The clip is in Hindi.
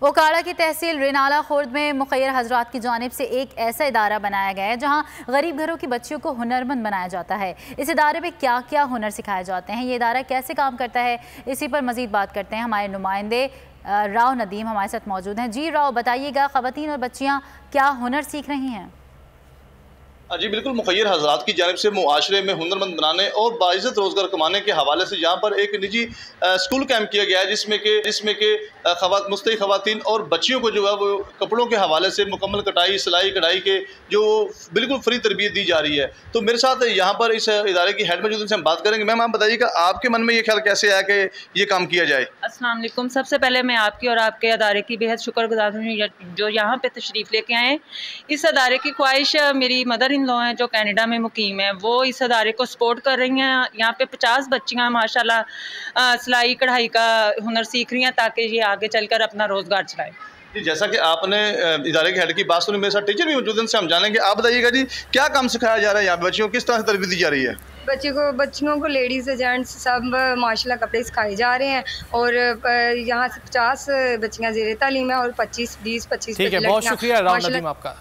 ओकाड़ा की तहसील रेनाला खुर्द में मुखैर हजरात की जानिब से एक ऐसा इदारा बनाया गया है जहां गरीब घरों की बच्चियों को हुनरमंद बनाया जाता है। इस इदारे में क्या क्या हुनर सिखाए जाते हैं, ये इदारा कैसे काम करता है, इसी पर मजीद बात करते हैं। हमारे नुमाइंदे राव नदीम हमारे साथ मौजूद हैं। जी राव, बताइएगा ख़वातीन और बच्चियाँ क्या हुनर सीख रही हैं? जी बिल्कुल, मुखैर हजरात की जानिब से मुआशरे में हुनरमंद बनाने और बाइज़्ज़त रोज़गार कमाने के हवाले से यहाँ पर एक निजी स्कूल कैंप किया गया है जिसमें कि मुस्तक़िल ख़वातीन और बच्चियों को जो है वो कपड़ों के हवाले से मुकम्मल कटाई, सिलाई, कढ़ाई के जो बिल्कुल फ्री तरबियत दी जा रही है। तो मेरे साथ यहाँ पर इस इदारे की हेड मौजूद, उनसे हम बात करेंगे। मैम, आप बताइएगा आपके मन में ये ख्याल कैसे आया कि ये काम किया जाए? अस्सलाम वालेकुम। सबसे पहले मैं आपकी और आपके अदारे की बेहद शुक्रगुज़ार हूँ जो यहाँ पे तशरीफ़ लेके आए। इस अदारे की ख्वाहिश मेरी मदर इन लॉ हैं जो कनाडा में मुकीम है, वो इस अदारे को सपोर्ट कर रही हैं। यहाँ पे 50 बच्चियाँ माशाल्लाह सिलाई कढ़ाई का हुनर सीख रही हैं ताकि ये आगे चलकर अपना रोज़गार चलाएं। जी, जैसा कि आपने इदारे के हेड की बात सुनी, मेरे साथ टीचर भी मौजूद हैं, उनसे हम जानेंगे। आप बताइएगा जी, क्या काम सिखाया जा रहा है यहाँ पे? बच्चियों को किस तरह से तरबियत दी जा रही है? बच्चियों को लेडीज़ जेंट्स सब माशाल्लाह कपड़े सिखाए जा रहे हैं और यहाँ से 50 बच्चियाँ ज़ेरे तालीम है और 25 ठीक है। बहुत शुक्रिया राव नदीम आपका।